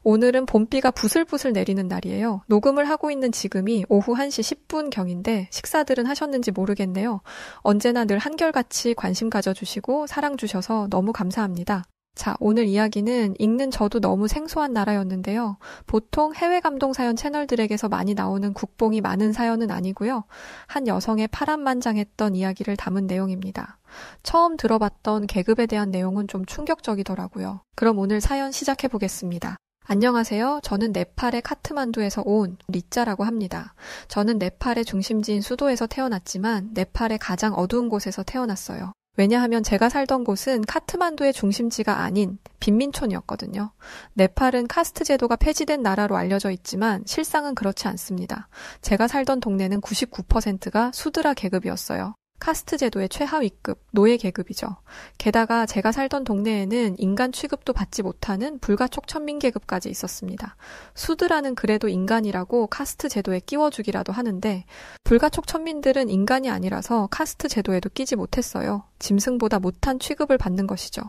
오늘은 봄비가 부슬부슬 내리는 날이에요. 녹음을 하고 있는 지금이 오후 1시 10분경인데 식사들은 하셨는지 모르겠네요. 언제나 늘 한결같이 관심 가져주시고 사랑 주셔서 너무 감사합니다. 자, 오늘 이야기는 읽는 저도 너무 생소한 나라였는데요. 보통 해외 감동사연 채널들에게서 많이 나오는 국뽕이 많은 사연은 아니고요. 한 여성의 파란만장했던 이야기를 담은 내용입니다. 처음 들어봤던 계급에 대한 내용은 좀 충격적이더라고요. 그럼 오늘 사연 시작해 보겠습니다. 안녕하세요. 저는 네팔의 카트만두에서 온 리짜라고 합니다. 저는 네팔의 중심지인 수도에서 태어났지만 네팔의 가장 어두운 곳에서 태어났어요. 왜냐하면 제가 살던 곳은 카트만두의 중심지가 아닌 빈민촌이었거든요. 네팔은 카스트 제도가 폐지된 나라로 알려져 있지만 실상은 그렇지 않습니다. 제가 살던 동네는 99%가 수드라 계급이었어요. 카스트 제도의 최하위급, 노예 계급이죠. 게다가 제가 살던 동네에는 인간 취급도 받지 못하는 불가촉 천민 계급까지 있었습니다. 수드라는 그래도 인간이라고 카스트 제도에 끼워주기라도 하는데 불가촉 천민들은 인간이 아니라서 카스트 제도에도 끼지 못했어요. 짐승보다 못한 취급을 받는 것이죠.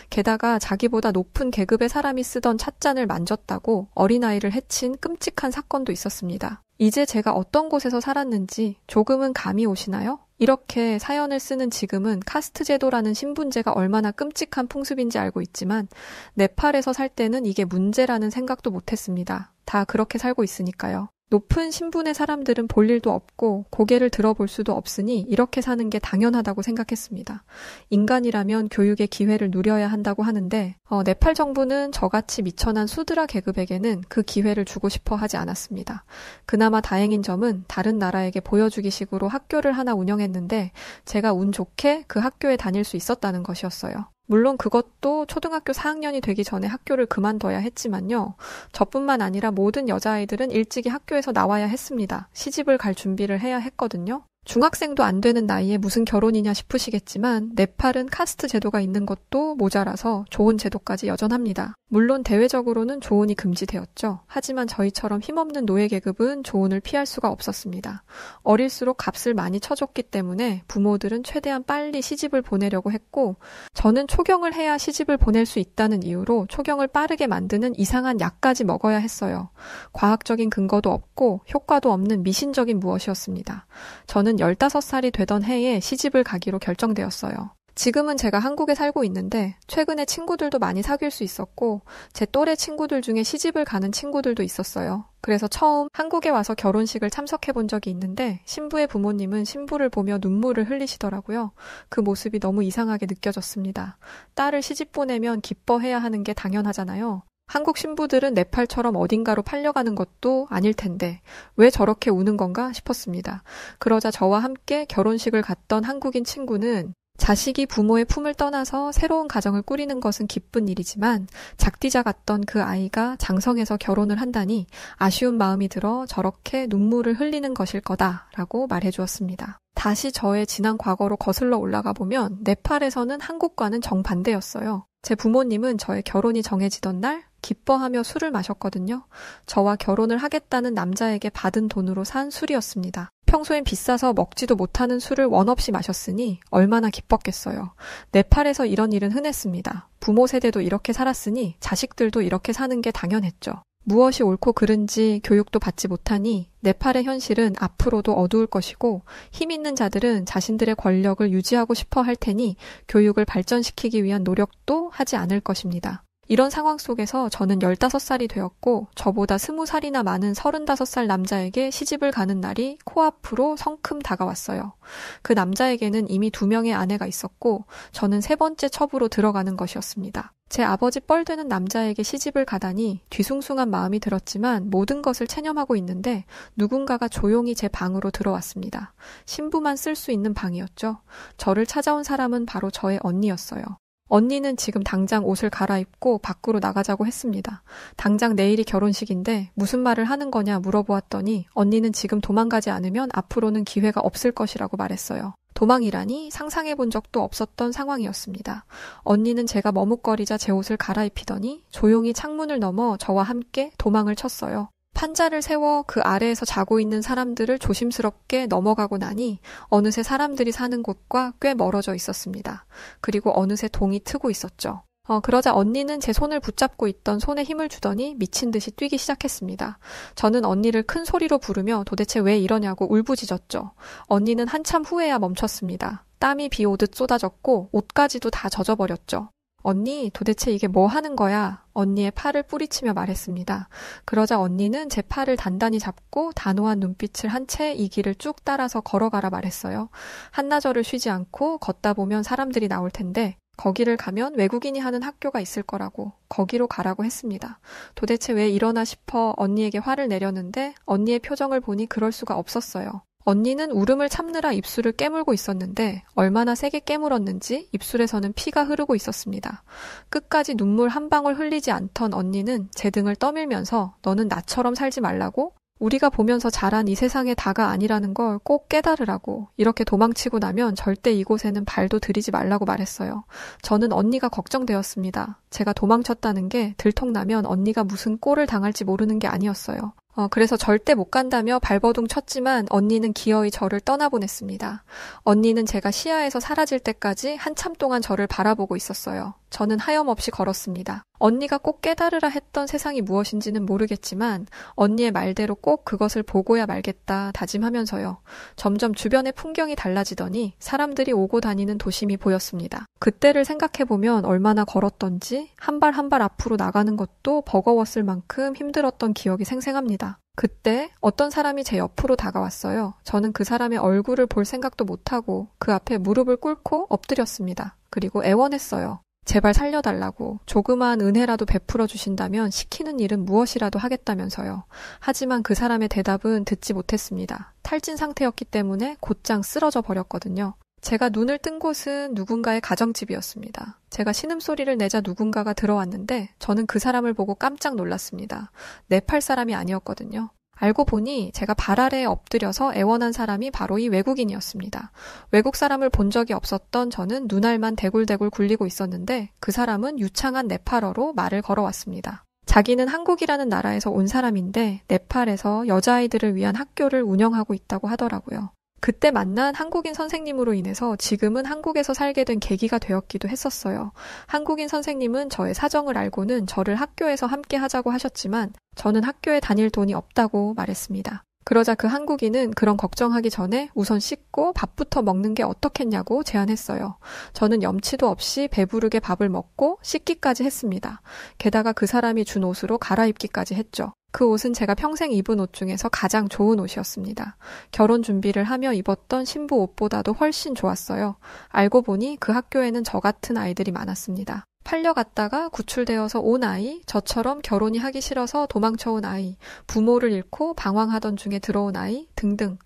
게다가 자기보다 높은 계급의 사람이 쓰던 찻잔을 만졌다고 어린아이를 해친 끔찍한 사건도 있었습니다. 이제 제가 어떤 곳에서 살았는지 조금은 감이 오시나요? 이렇게 사연을 쓰는 지금은 카스트 제도라는 신분제가 얼마나 끔찍한 풍습인지 알고 있지만 네팔에서 살 때는 이게 문제라는 생각도 못했습니다. 다 그렇게 살고 있으니까요. 높은 신분의 사람들은 볼 일도 없고 고개를 들어볼 수도 없으니 이렇게 사는 게 당연하다고 생각했습니다. 인간이라면 교육의 기회를 누려야 한다고 하는데 네팔 정부는 저같이 미천한 수드라 계급에게는 그 기회를 주고 싶어 하지 않았습니다. 그나마 다행인 점은 다른 나라에게 보여주기 식으로 학교를 하나 운영했는데 제가 운 좋게 그 학교에 다닐 수 있었다는 것이었어요. 물론 그것도 초등학교 4학년이 되기 전에 학교를 그만둬야 했지만요. 저뿐만 아니라 모든 여자아이들은 일찍이 학교에서 나와야 했습니다. 시집을 갈 준비를 해야 했거든요. 중학생도 안 되는 나이에 무슨 결혼이냐 싶으시겠지만 네팔은 카스트 제도가 있는 것도 모자라서 조혼 제도까지 여전합니다. 물론 대외적으로는 조혼이 금지되었죠. 하지만 저희처럼 힘없는 노예 계급은 조혼을 피할 수가 없었습니다. 어릴수록 값을 많이 쳐줬기 때문에 부모들은 최대한 빨리 시집을 보내려고 했고 저는 초경을 해야 시집을 보낼 수 있다는 이유로 초경을 빠르게 만드는 이상한 약까지 먹어야 했어요. 과학적인 근거도 없고 효과도 없는 미신적인 무엇이었습니다. 저는 15살이 되던 해에 시집을 가기로 결정되었어요. 지금은 제가 한국에 살고 있는데 최근에 친구들도 많이 사귈 수 있었고 제 또래 친구들 중에 시집을 가는 친구들도 있었어요. 그래서 처음 한국에 와서 결혼식을 참석해 본 적이 있는데 신부의 부모님은 신부를 보며 눈물을 흘리시더라고요. 그 모습이 너무 이상하게 느껴졌습니다. 딸을 시집 보내면 기뻐해야 하는 게 당연하잖아요. 한국 신부들은 네팔처럼 어딘가로 팔려가는 것도 아닐 텐데 왜 저렇게 우는 건가 싶었습니다. 그러자 저와 함께 결혼식을 갔던 한국인 친구는 자식이 부모의 품을 떠나서 새로운 가정을 꾸리는 것은 기쁜 일이지만 작디자 같던 그 아이가 장성해서 결혼을 한다니 아쉬운 마음이 들어 저렇게 눈물을 흘리는 것일 거다라고 말해주었습니다. 다시 저의 지난 과거로 거슬러 올라가 보면 네팔에서는 한국과는 정반대였어요. 제 부모님은 저의 결혼이 정해지던 날 기뻐하며 술을 마셨거든요. 저와 결혼을 하겠다는 남자에게 받은 돈으로 산 술이었습니다. 평소엔 비싸서 먹지도 못하는 술을 원 없이 마셨으니 얼마나 기뻤겠어요. 네팔에서 이런 일은 흔했습니다. 부모 세대도 이렇게 살았으니 자식들도 이렇게 사는 게 당연했죠. 무엇이 옳고 그른지 교육도 받지 못하니 네팔의 현실은 앞으로도 어두울 것이고 힘 있는 자들은 자신들의 권력을 유지하고 싶어 할 테니 교육을 발전시키기 위한 노력도 하지 않을 것입니다. 이런 상황 속에서 저는 15살이 되었고 저보다 20살이나 많은 35살 남자에게 시집을 가는 날이 코앞으로 성큼 다가왔어요. 그 남자에게는 이미 2명의 아내가 있었고 저는 3번째 첩으로 들어가는 것이었습니다. 제 아버지 뻘되는 남자에게 시집을 가다니 뒤숭숭한 마음이 들었지만 모든 것을 체념하고 있는데 누군가가 조용히 제 방으로 들어왔습니다. 신부만 쓸 수 있는 방이었죠. 저를 찾아온 사람은 바로 저의 언니였어요. 언니는 지금 당장 옷을 갈아입고 밖으로 나가자고 했습니다. 당장 내일이 결혼식인데 무슨 말을 하는 거냐 물어보았더니 언니는 지금 도망가지 않으면 앞으로는 기회가 없을 것이라고 말했어요. 도망이라니 상상해 본 적도 없었던 상황이었습니다. 언니는 제가 머뭇거리자 제 옷을 갈아입히더니 조용히 창문을 넘어 저와 함께 도망을 쳤어요. 판자를 세워 그 아래에서 자고 있는 사람들을 조심스럽게 넘어가고 나니 어느새 사람들이 사는 곳과 꽤 멀어져 있었습니다. 그리고 어느새 동이 트고 있었죠. 그러자 언니는 제 손을 붙잡고 있던 손에 힘을 주더니 미친 듯이 뛰기 시작했습니다. 저는 언니를 큰 소리로 부르며 도대체 왜 이러냐고 울부짖었죠. 언니는 한참 후에야 멈췄습니다. 땀이 비 오듯 쏟아졌고 옷까지도 다 젖어버렸죠. 언니, 도대체 이게 뭐 하는 거야? 언니의 팔을 뿌리치며 말했습니다. 그러자 언니는 제 팔을 단단히 잡고 단호한 눈빛을 한 채 이 길을 쭉 따라서 걸어가라 말했어요. 한나절을 쉬지 않고 걷다 보면 사람들이 나올 텐데 거기를 가면 외국인이 하는 학교가 있을 거라고, 거기로 가라고 했습니다. 도대체 왜 이러나 싶어 언니에게 화를 내렸는데 언니의 표정을 보니 그럴 수가 없었어요. 언니는 울음을 참느라 입술을 깨물고 있었는데 얼마나 세게 깨물었는지 입술에서는 피가 흐르고 있었습니다. 끝까지 눈물 한 방울 흘리지 않던 언니는 제 등을 떠밀면서 너는 나처럼 살지 말라고? 우리가 보면서 자란 이 세상의 다가 아니라는 걸 꼭 깨달으라고, 이렇게 도망치고 나면 절대 이곳에는 발도 들이지 말라고 말했어요. 저는 언니가 걱정되었습니다. 제가 도망쳤다는 게 들통나면 언니가 무슨 꼴을 당할지 모르는 게 아니었어요. 그래서 절대 못 간다며 발버둥 쳤지만 언니는 기어이 저를 떠나보냈습니다. 언니는 제가 시야에서 사라질 때까지 한참 동안 저를 바라보고 있었어요. 저는 하염없이 걸었습니다. 언니가 꼭 깨달으라 했던 세상이 무엇인지는 모르겠지만 언니의 말대로 꼭 그것을 보고야 말겠다 다짐하면서요. 점점 주변의 풍경이 달라지더니 사람들이 오고 다니는 도심이 보였습니다. 그때를 생각해보면 얼마나 걸었던지 한 발 한 발 앞으로 나가는 것도 버거웠을 만큼 힘들었던 기억이 생생합니다. 그때 어떤 사람이 제 옆으로 다가왔어요. 저는 그 사람의 얼굴을 볼 생각도 못하고 그 앞에 무릎을 꿇고 엎드렸습니다. 그리고 애원했어요. 제발 살려달라고, 조그마한 은혜라도 베풀어 주신다면 시키는 일은 무엇이라도 하겠다면서요. 하지만 그 사람의 대답은 듣지 못했습니다. 탈진 상태였기 때문에 곧장 쓰러져 버렸거든요. 제가 눈을 뜬 곳은 누군가의 가정집이었습니다. 제가 신음소리를 내자 누군가가 들어왔는데 저는 그 사람을 보고 깜짝 놀랐습니다. 네팔 사람이 아니었거든요. 알고 보니 제가 발 아래에 엎드려서 애원한 사람이 바로 이 외국인이었습니다. 외국 사람을 본 적이 없었던 저는 눈알만 대굴대굴 굴리고 있었는데 그 사람은 유창한 네팔어로 말을 걸어왔습니다. 자기는 한국이라는 나라에서 온 사람인데 네팔에서 여자아이들을 위한 학교를 운영하고 있다고 하더라고요. 그때 만난 한국인 선생님으로 인해서 지금은 한국에서 살게 된 계기가 되었기도 했었어요. 한국인 선생님은 저의 사정을 알고는 저를 학교에서 함께 하자고 하셨지만 저는 학교에 다닐 돈이 없다고 말했습니다. 그러자 그 한국인은 그런 걱정하기 전에 우선 씻고 밥부터 먹는 게 어떻겠냐고 제안했어요. 저는 염치도 없이 배부르게 밥을 먹고 씻기까지 했습니다. 게다가 그 사람이 준 옷으로 갈아입기까지 했죠. 그 옷은 제가 평생 입은 옷 중에서 가장 좋은 옷이었습니다. 결혼 준비를 하며 입었던 신부 옷보다도 훨씬 좋았어요. 알고 보니 그 학교에는 저 같은 아이들이 많았습니다. 팔려갔다가 구출되어서 온 아이, 저처럼 결혼이 하기 싫어서 도망쳐온 아이, 부모를 잃고 방황하던 중에 들어온 아이 등등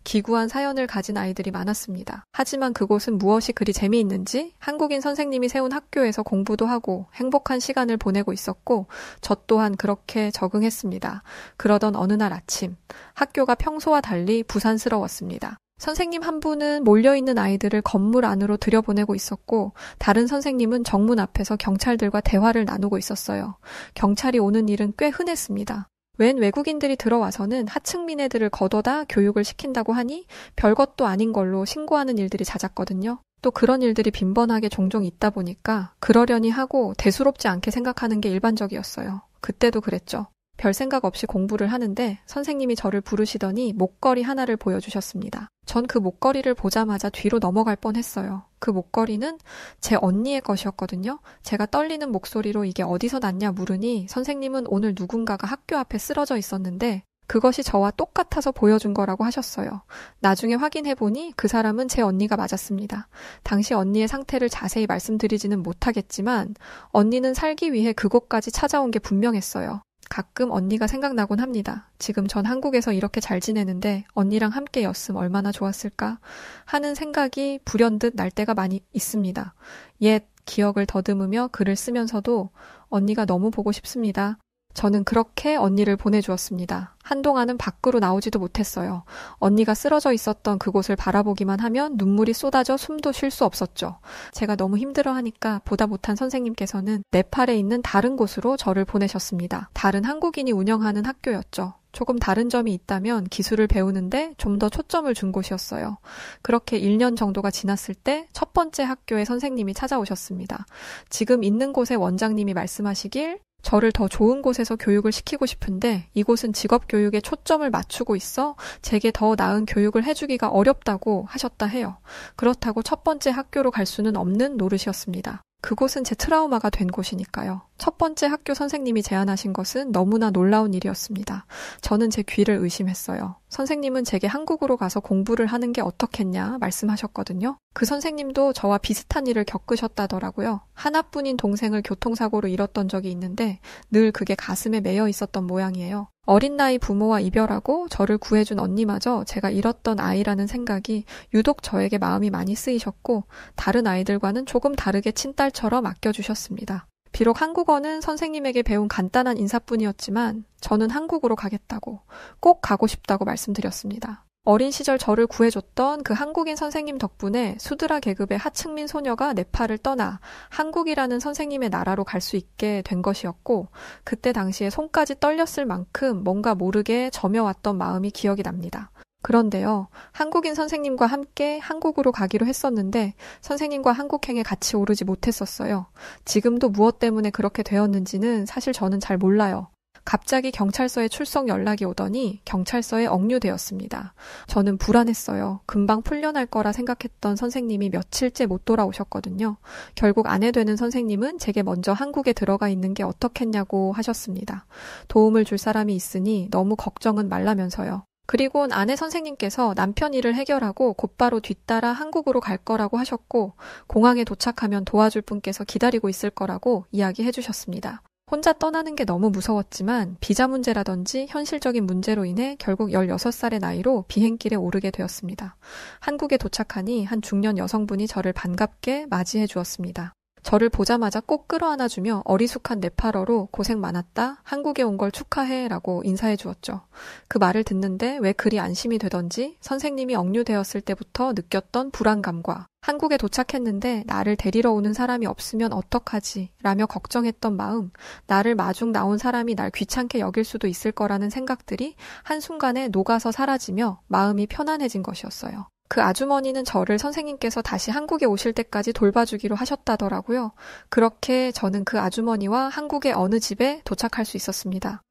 기구한 사연을 가진 아이들이 많았습니다. 하지만 그곳은 무엇이 그리 재미있는지 한국인 선생님이 세운 학교에서 공부도 하고 행복한 시간을 보내고 있었고 저 또한 그렇게 적응했습니다. 그러던 어느 날 아침, 학교가 평소와 달리 부산스러웠습니다. 선생님 한 분은 몰려있는 아이들을 건물 안으로 들여보내고 있었고 다른 선생님은 정문 앞에서 경찰들과 대화를 나누고 있었어요. 경찰이 오는 일은 꽤 흔했습니다. 웬 외국인들이 들어와서는 하층민 애들을 걷어다 교육을 시킨다고 하니 별것도 아닌 걸로 신고하는 일들이 잦았거든요. 또 그런 일들이 빈번하게 종종 있다 보니까 그러려니 하고 대수롭지 않게 생각하는 게 일반적이었어요. 그때도 그랬죠. 별 생각 없이 공부를 하는데 선생님이 저를 부르시더니 목걸이 하나를 보여주셨습니다. 전 그 목걸이를 보자마자 뒤로 넘어갈 뻔했어요. 그 목걸이는 제 언니의 것이었거든요. 제가 떨리는 목소리로 이게 어디서 났냐 물으니 선생님은 오늘 누군가가 학교 앞에 쓰러져 있었는데 그것이 저와 똑같아서 보여준 거라고 하셨어요. 나중에 확인해보니 그 사람은 제 언니가 맞았습니다. 당시 언니의 상태를 자세히 말씀드리지는 못하겠지만 언니는 살기 위해 그곳까지 찾아온 게 분명했어요. 가끔 언니가 생각나곤 합니다. 지금 전 한국에서 이렇게 잘 지내는데 언니랑 함께였음 얼마나 좋았을까 하는 생각이 불현듯 날 때가 많이 있습니다. 옛 기억을 더듬으며 글을 쓰면서도 언니가 너무 보고 싶습니다. 저는 그렇게 언니를 보내주었습니다. 한동안은 밖으로 나오지도 못했어요. 언니가 쓰러져 있었던 그곳을 바라보기만 하면 눈물이 쏟아져 숨도 쉴 수 없었죠. 제가 너무 힘들어하니까 보다 못한 선생님께서는 네팔에 있는 다른 곳으로 저를 보내셨습니다. 다른 한국인이 운영하는 학교였죠. 조금 다른 점이 있다면 기술을 배우는데 좀 더 초점을 준 곳이었어요. 그렇게 1년 정도가 지났을 때 첫 번째 학교의 선생님이 찾아오셨습니다. 지금 있는 곳의 원장님이 말씀하시길 저를 더 좋은 곳에서 교육을 시키고 싶은데 이곳은 직업교육에 초점을 맞추고 있어 제게 더 나은 교육을 해주기가 어렵다고 하셨다 해요. 그렇다고 첫 번째 학교로 갈 수는 없는 노릇이었습니다. 그곳은 제 트라우마가 된 곳이니까요. 첫 번째 학교 선생님이 제안하신 것은 너무나 놀라운 일이었습니다. 저는 제 귀를 의심했어요. 선생님은 제게 한국으로 가서 공부를 하는 게 어떻겠냐 말씀하셨거든요. 그 선생님도 저와 비슷한 일을 겪으셨다더라고요. 하나뿐인 동생을 교통사고로 잃었던 적이 있는데 늘 그게 가슴에 매여 있었던 모양이에요. 어린 나이 부모와 이별하고 저를 구해준 언니마저 제가 잃었던 아이라는 생각이 유독 저에게 마음이 많이 쓰이셨고 다른 아이들과는 조금 다르게 친딸처럼 아껴주셨습니다. 비록 한국어는 선생님에게 배운 간단한 인사뿐이었지만 저는 한국으로 가겠다고, 꼭 가고 싶다고 말씀드렸습니다. 어린 시절 저를 구해줬던 그 한국인 선생님 덕분에 수드라 계급의 하층민 소녀가 네팔을 떠나 한국이라는 선생님의 나라로 갈 수 있게 된 것이었고 그때 당시에 손까지 떨렸을 만큼 뭔가 모르게 저며왔던 마음이 기억이 납니다. 그런데요, 한국인 선생님과 함께 한국으로 가기로 했었는데 선생님과 한국행에 같이 오르지 못했었어요. 지금도 무엇 때문에 그렇게 되었는지는 사실 저는 잘 몰라요. 갑자기 경찰서에 출석 연락이 오더니 경찰서에 억류되었습니다. 저는 불안했어요. 금방 풀려날 거라 생각했던 선생님이 며칠째 못 돌아오셨거든요. 결국 아내 되는 선생님은 제게 먼저 한국에 들어가 있는 게 어떻겠냐고 하셨습니다. 도움을 줄 사람이 있으니 너무 걱정은 말라면서요. 그리곤 아내 선생님께서 남편 일을 해결하고 곧바로 뒤따라 한국으로 갈 거라고 하셨고 공항에 도착하면 도와줄 분께서 기다리고 있을 거라고 이야기해 주셨습니다. 혼자 떠나는 게 너무 무서웠지만 비자 문제라든지 현실적인 문제로 인해 결국 16살의 나이로 비행길에 오르게 되었습니다. 한국에 도착하니 한 중년 여성분이 저를 반갑게 맞이해 주었습니다. 저를 보자마자 꼭 끌어안아주며 어리숙한 네팔어로 고생 많았다, 한국에 온 걸 축하해 라고 인사해 주었죠. 그 말을 듣는데 왜 그리 안심이 되던지 선생님이 억류되었을 때부터 느꼈던 불안감과 한국에 도착했는데 나를 데리러 오는 사람이 없으면 어떡하지 라며 걱정했던 마음, 나를 마중 나온 사람이 날 귀찮게 여길 수도 있을 거라는 생각들이 한순간에 녹아서 사라지며 마음이 편안해진 것이었어요. 그 아주머니는 저를 선생님께서 다시 한국에 오실 때까지 돌봐주기로 하셨다더라고요. 그렇게 저는 그 아주머니와 한국의 어느 집에 도착할 수 있었습니다.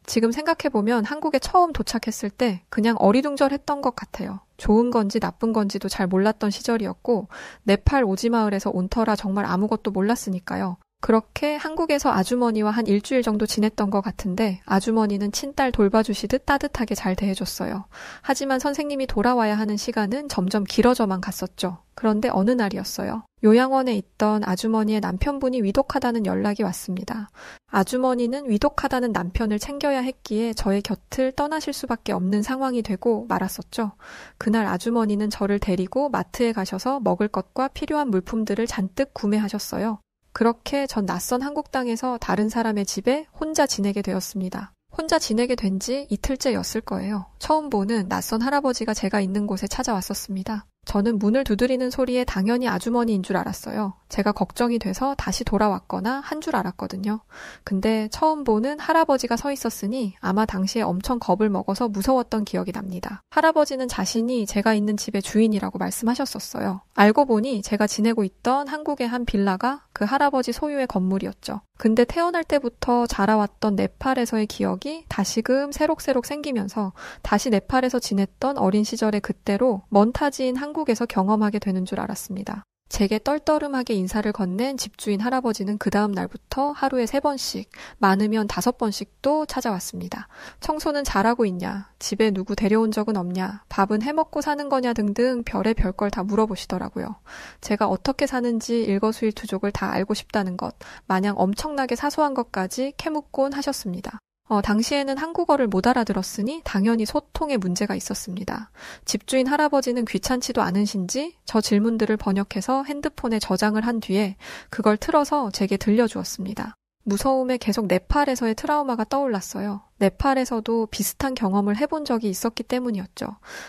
지금 생각해보면 한국에 처음 도착했을 때 그냥 어리둥절했던 것 같아요. 좋은 건지 나쁜 건지도 잘 몰랐던 시절이었고 네팔 오지마을에서 온 터라 정말 아무것도 몰랐으니까요. 그렇게 한국에서 아주머니와 한 일주일 정도 지냈던 것 같은데 아주머니는 친딸 돌봐주시듯 따뜻하게 잘 대해줬어요. 하지만 선생님이 돌아와야 하는 시간은 점점 길어져만 갔었죠. 그런데 어느 날이었어요. 요양원에 있던 아주머니의 남편분이 위독하다는 연락이 왔습니다. 아주머니는 위독하다는 남편을 챙겨야 했기에 저의 곁을 떠나실 수밖에 없는 상황이 되고 말았었죠. 그날 아주머니는 저를 데리고 마트에 가셔서 먹을 것과 필요한 물품들을 잔뜩 구매하셨어요. 그렇게 전 낯선 한국 땅에서 다른 사람의 집에 혼자 지내게 되었습니다. 혼자 지내게 된 지 이틀째였을 거예요. 처음 보는 낯선 할아버지가 제가 있는 곳에 찾아왔었습니다. 저는 문을 두드리는 소리에 당연히 아주머니인 줄 알았어요. 제가 걱정이 돼서 다시 돌아왔거나 한 줄 알았거든요. 근데 처음 보는 할아버지가 서 있었으니 아마 당시에 엄청 겁을 먹어서 무서웠던 기억이 납니다. 할아버지는 자신이 제가 있는 집의 주인이라고 말씀하셨었어요. 알고 보니 제가 지내고 있던 한국의 한 빌라가 그 할아버지 소유의 건물이었죠. 근데 태어날 때부터 자라왔던 네팔에서의 기억이 다시금 새록새록 생기면서 다시 네팔에서 지냈던 어린 시절의 그때로 먼 타지인 한국에서 경험하게 되는 줄 알았습니다. 제게 떨떠름하게 인사를 건넨 집주인 할아버지는 그 다음 날부터 하루에 3번씩, 많으면 5번씩도 찾아왔습니다. 청소는 잘하고 있냐, 집에 누구 데려온 적은 없냐, 밥은 해먹고 사는 거냐 등등 별의 별걸 다 물어보시더라고요. 제가 어떻게 사는지 일거수일투족을 다 알고 싶다는 것, 마냥 엄청나게 사소한 것까지 캐묻곤 하셨습니다. 당시에는 한국어를 못 알아들었으니 당연히 소통에 문제가 있었습니다. 집주인 할아버지는 귀찮지도 않으신지 저 질문들을 번역해서 핸드폰에 저장을 한 뒤에 그걸 틀어서 제게 들려주었습니다. 무서움에 계속 네팔에서의 트라우마가 떠올랐어요. 네팔에서도 비슷한 경험을 해본 적이 있었기 때문이었죠.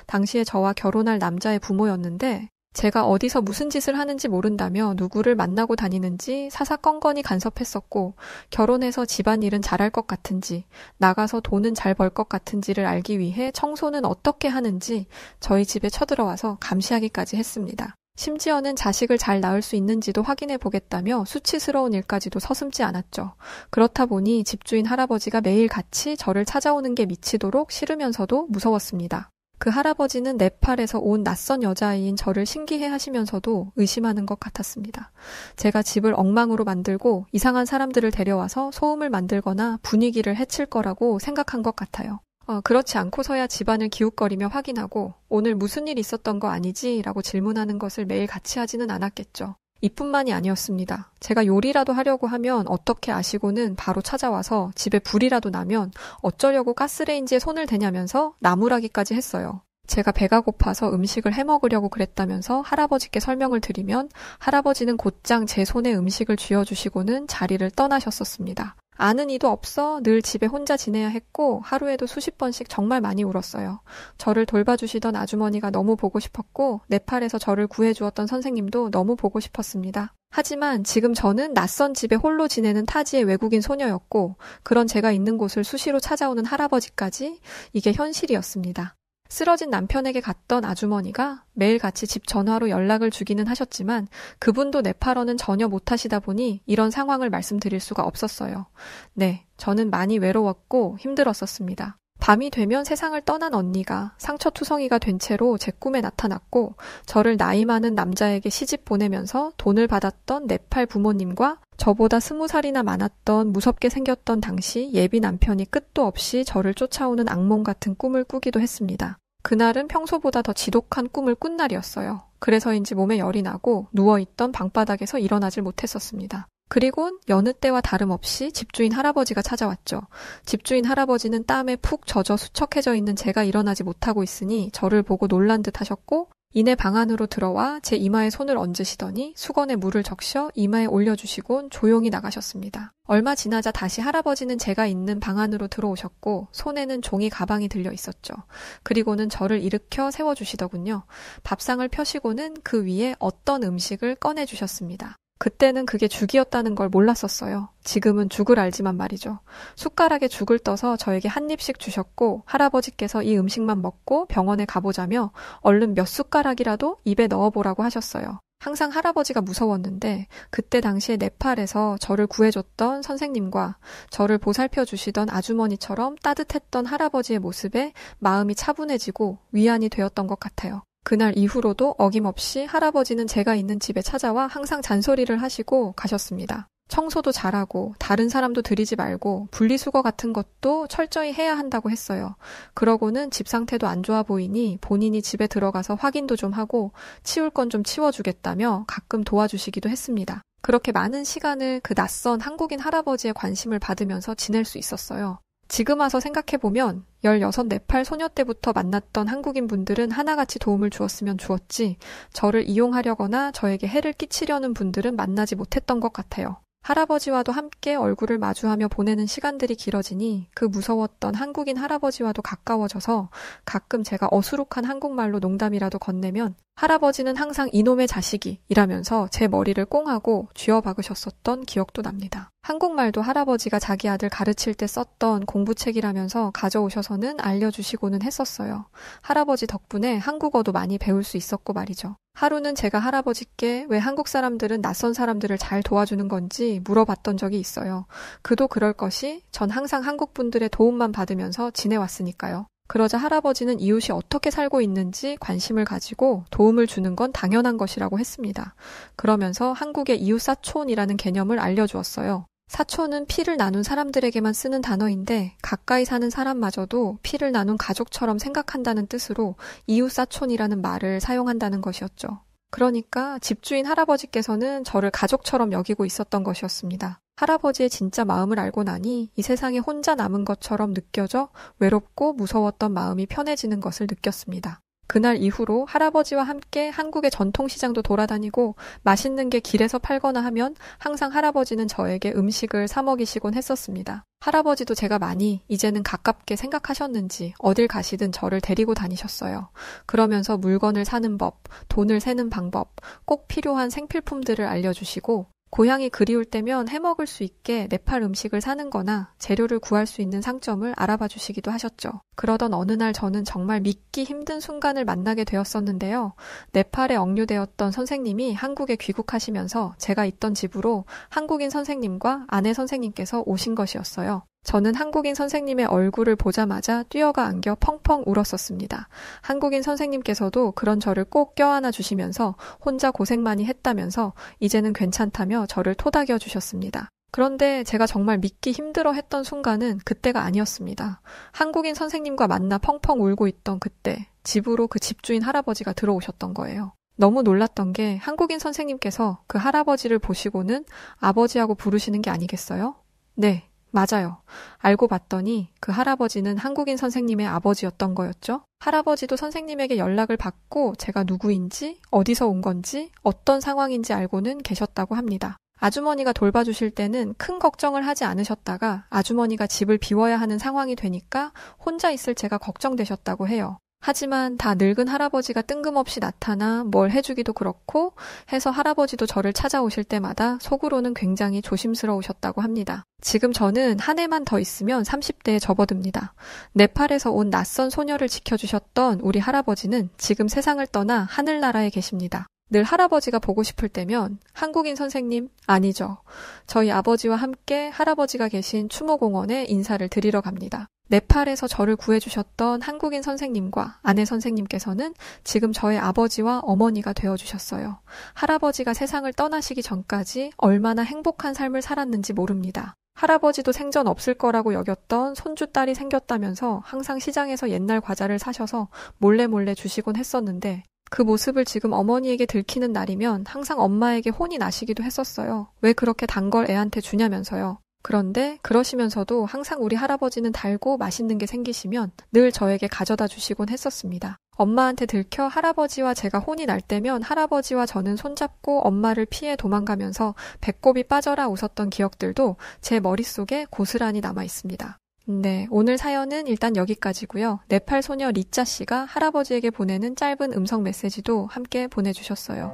당시에 저와 결혼할 남자의 부모였는데 제가 어디서 무슨 짓을 하는지 모른다며 누구를 만나고 다니는지 사사건건이 간섭했었고, 결혼해서 집안일은 잘할 것 같은지, 나가서 돈은 잘 벌 것 같은지를 알기 위해 청소는 어떻게 하는지 저희 집에 쳐들어와서 감시하기까지 했습니다. 심지어는 자식을 잘 낳을 수 있는지도 확인해 보겠다며 수치스러운 일까지도 서슴지 않았죠. 그렇다 보니 집주인 할아버지가 매일 같이 저를 찾아오는 게 미치도록 싫으면서도 무서웠습니다. 그 할아버지는 네팔에서 온 낯선 여자아이인 저를 신기해 하시면서도 의심하는 것 같았습니다. 제가 집을 엉망으로 만들고 이상한 사람들을 데려와서 소음을 만들거나 분위기를 해칠 거라고 생각한 것 같아요. 그렇지 않고서야 집안을 기웃거리며 확인하고 오늘 무슨 일 있었던 거 아니지? 라고 질문하는 것을 매일 같이 하지는 않았겠죠. 이뿐만이 아니었습니다. 제가 요리라도 하려고 하면 어떻게 아시고는 바로 찾아와서 집에 불이라도 나면 어쩌려고 가스레인지에 손을 대냐면서 나무라기까지 했어요. 제가 배가 고파서 음식을 해먹으려고 그랬다면서 할아버지께 설명을 드리면 할아버지는 곧장 제 손에 음식을 쥐어주시고는 자리를 떠나셨었습니다. 아는 이도 없어 늘 집에 혼자 지내야 했고 하루에도 수십 번씩 정말 많이 울었어요. 저를 돌봐주시던 아주머니가 너무 보고 싶었고 네팔에서 저를 구해주었던 선생님도 너무 보고 싶었습니다. 하지만 지금 저는 낯선 집에 홀로 지내는 타지의 외국인 소녀였고 그런 제가 있는 곳을 수시로 찾아오는 할아버지까지 이게 현실이었습니다. 쓰러진 남편에게 갔던 아주머니가 매일같이 집 전화로 연락을 주기는 하셨지만 그분도 네팔어는 전혀 못하시다 보니 이런 상황을 말씀드릴 수가 없었어요. 네, 저는 많이 외로웠고 힘들었었습니다. 밤이 되면 세상을 떠난 언니가 상처투성이가 된 채로 제 꿈에 나타났고 저를 나이 많은 남자에게 시집 보내면서 돈을 받았던 네팔 부모님과 저보다 20살이나 많았던 무섭게 생겼던 당시 예비 남편이 끝도 없이 저를 쫓아오는 악몽 같은 꿈을 꾸기도 했습니다. 그날은 평소보다 더 지독한 꿈을 꾼 날이었어요. 그래서인지 몸에 열이 나고 누워있던 방바닥에서 일어나질 못했었습니다. 그리곤 여느 때와 다름없이 집주인 할아버지가 찾아왔죠. 집주인 할아버지는 땀에 푹 젖어 수척해져 있는 제가 일어나지 못하고 있으니 저를 보고 놀란 듯 하셨고 이내 방 안으로 들어와 제 이마에 손을 얹으시더니 수건에 물을 적셔 이마에 올려주시곤 조용히 나가셨습니다. 얼마 지나자 다시 할아버지는 제가 있는 방 안으로 들어오셨고 손에는 종이 가방이 들려 있었죠. 그리고는 저를 일으켜 세워주시더군요. 밥상을 펴시고는 그 위에 어떤 음식을 꺼내주셨습니다. 그때는 그게 죽이었다는 걸 몰랐었어요. 지금은 죽을 알지만 말이죠. 숟가락에 죽을 떠서 저에게 한 입씩 주셨고 할아버지께서 이 음식만 먹고 병원에 가보자며 얼른 몇 숟가락이라도 입에 넣어보라고 하셨어요. 항상 할아버지가 무서웠는데 그때 당시에 네팔에서 저를 구해줬던 선생님과 저를 보살펴 주시던 아주머니처럼 따뜻했던 할아버지의 모습에 마음이 차분해지고 위안이 되었던 것 같아요. 그날 이후로도 어김없이 할아버지는 제가 있는 집에 찾아와 항상 잔소리를 하시고 가셨습니다. 청소도 잘하고 다른 사람도 들이지 말고 분리수거 같은 것도 철저히 해야 한다고 했어요. 그러고는 집 상태도 안 좋아 보이니 본인이 집에 들어가서 확인도 좀 하고 치울 건 좀 치워주겠다며 가끔 도와주시기도 했습니다. 그렇게 많은 시간을 그 낯선 한국인 할아버지의 관심을 받으면서 지낼 수 있었어요. 지금 와서 생각해보면 16 네팔 소녀 때부터 만났던 한국인 분들은 하나같이 도움을 주었으면 주었지 저를 이용하려거나 저에게 해를 끼치려는 분들은 만나지 못했던 것 같아요. 할아버지와도 함께 얼굴을 마주하며 보내는 시간들이 길어지니 그 무서웠던 한국인 할아버지와도 가까워져서 가끔 제가 어수룩한 한국말로 농담이라도 건네면 할아버지는 항상 이놈의 자식이 이라면서 제 머리를 꽁하고 쥐어박으셨었던 기억도 납니다. 한국말도 할아버지가 자기 아들 가르칠 때 썼던 공부책이라면서 가져오셔서는 알려주시고는 했었어요. 할아버지 덕분에 한국어도 많이 배울 수 있었고 말이죠. 하루는 제가 할아버지께 왜 한국 사람들은 낯선 사람들을 잘 도와주는 건지 물어봤던 적이 있어요. 그도 그럴 것이 전 항상 한국 분들의 도움만 받으면서 지내왔으니까요. 그러자 할아버지는 이웃이 어떻게 살고 있는지 관심을 가지고 도움을 주는 건 당연한 것이라고 했습니다. 그러면서 한국의 이웃사촌이라는 개념을 알려주었어요. 사촌은 피를 나눈 사람들에게만 쓰는 단어인데 가까이 사는 사람마저도 피를 나눈 가족처럼 생각한다는 뜻으로 이웃사촌이라는 말을 사용한다는 것이었죠. 그러니까 집주인 할아버지께서는 저를 가족처럼 여기고 있었던 것이었습니다. 할아버지의 진짜 마음을 알고 나니 이 세상에 혼자 남은 것처럼 느껴져 외롭고 무서웠던 마음이 편해지는 것을 느꼈습니다. 그날 이후로 할아버지와 함께 한국의 전통시장도 돌아다니고 맛있는 게 길에서 팔거나 하면 항상 할아버지는 저에게 음식을 사 먹이시곤 했었습니다. 할아버지도 제가 많이 이제는 가깝게 생각하셨는지 어딜 가시든 저를 데리고 다니셨어요. 그러면서 물건을 사는 법, 돈을 세는 방법, 꼭 필요한 생필품들을 알려주시고 고향이 그리울 때면 해먹을 수 있게 네팔 음식을 사는 거나 재료를 구할 수 있는 상점을 알아봐 주시기도 하셨죠. 그러던 어느 날 저는 정말 믿기 힘든 순간을 만나게 되었었는데요. 네팔에 억류되었던 선생님이 한국에 귀국하시면서 제가 있던 집으로 한국인 선생님과 아내 선생님께서 오신 것이었어요. 저는 한국인 선생님의 얼굴을 보자마자 뛰어가 안겨 펑펑 울었었습니다. 한국인 선생님께서도 그런 저를 꼭 껴안아 주시면서 혼자 고생 많이 했다면서 이제는 괜찮다며 저를 토닥여 주셨습니다. 그런데 제가 정말 믿기 힘들어 했던 순간은 그때가 아니었습니다. 한국인 선생님과 만나 펑펑 울고 있던 그때 집으로 그 집주인 할아버지가 들어오셨던 거예요. 너무 놀랐던 게 한국인 선생님께서 그 할아버지를 보시고는 아버지하고 부르시는 게 아니겠어요? 네. 맞아요. 알고 봤더니 그 할아버지는 한국인 선생님의 아버지였던 거였죠. 할아버지도 선생님에게 연락을 받고 제가 누구인지, 어디서 온 건지, 어떤 상황인지 알고는 계셨다고 합니다. 아주머니가 돌봐주실 때는 큰 걱정을 하지 않으셨다가 아주머니가 집을 비워야 하는 상황이 되니까 혼자 있을 제가 걱정되셨다고 해요. 하지만 다 늙은 할아버지가 뜬금없이 나타나 뭘 해주기도 그렇고 해서 할아버지도 저를 찾아오실 때마다 속으로는 굉장히 조심스러우셨다고 합니다. 지금 저는 한 해만 더 있으면 30대에 접어듭니다. 네팔에서 온 낯선 소녀를 지켜주셨던 우리 할아버지는 지금 세상을 떠나 하늘나라에 계십니다. 늘 할아버지가 보고 싶을 때면 한국인 선생님, 아니죠. 저희 아버지와 함께 할아버지가 계신 추모공원에 인사를 드리러 갑니다. 네팔에서 저를 구해주셨던 한국인 선생님과 아내 선생님께서는 지금 저의 아버지와 어머니가 되어주셨어요. 할아버지가 세상을 떠나시기 전까지 얼마나 행복한 삶을 살았는지 모릅니다. 할아버지도 생전 없을 거라고 여겼던 손주딸이 생겼다면서 항상 시장에서 옛날 과자를 사셔서 몰래 주시곤 했었는데 그 모습을 지금 어머니에게 들키는 날이면 항상 엄마에게 혼이 나시기도 했었어요. 왜 그렇게 단 걸 애한테 주냐면서요. 그런데 그러시면서도 항상 우리 할아버지는 달고 맛있는 게 생기시면 늘 저에게 가져다 주시곤 했었습니다. 엄마한테 들켜 할아버지와 제가 혼이 날 때면 할아버지와 저는 손잡고 엄마를 피해 도망가면서 배꼽이 빠져라 웃었던 기억들도 제 머릿속에 고스란히 남아 있습니다. 네, 오늘 사연은 일단 여기까지고요. 네팔 소녀 리짜 씨가 할아버지에게 보내는 짧은 음성 메시지도 함께 보내주셨어요.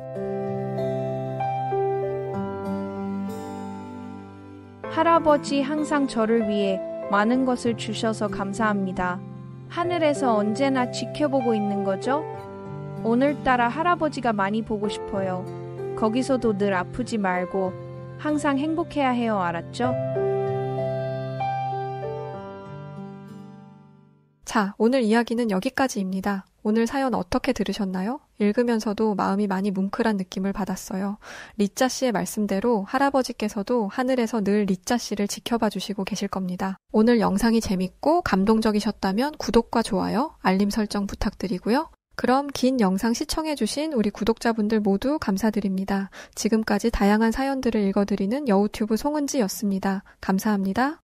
할아버지 항상 저를 위해 많은 것을 주셔서 감사합니다. 하늘에서 언제나 지켜보고 있는 거죠? 오늘따라 할아버지가 많이 보고 싶어요. 거기서도 늘 아프지 말고 항상 행복해야 해요. 알았죠? 자, 오늘 이야기는 여기까지입니다. 오늘 사연 어떻게 들으셨나요? 읽으면서도 마음이 많이 뭉클한 느낌을 받았어요. 리짜 씨의 말씀대로 할아버지께서도 하늘에서 늘 리짜 씨를 지켜봐 주시고 계실 겁니다. 오늘 영상이 재밌고 감동적이셨다면 구독과 좋아요, 알림 설정 부탁드리고요. 그럼 긴 영상 시청해주신 우리 구독자분들 모두 감사드립니다. 지금까지 다양한 사연들을 읽어드리는 여우튜브 송은지였습니다. 감사합니다.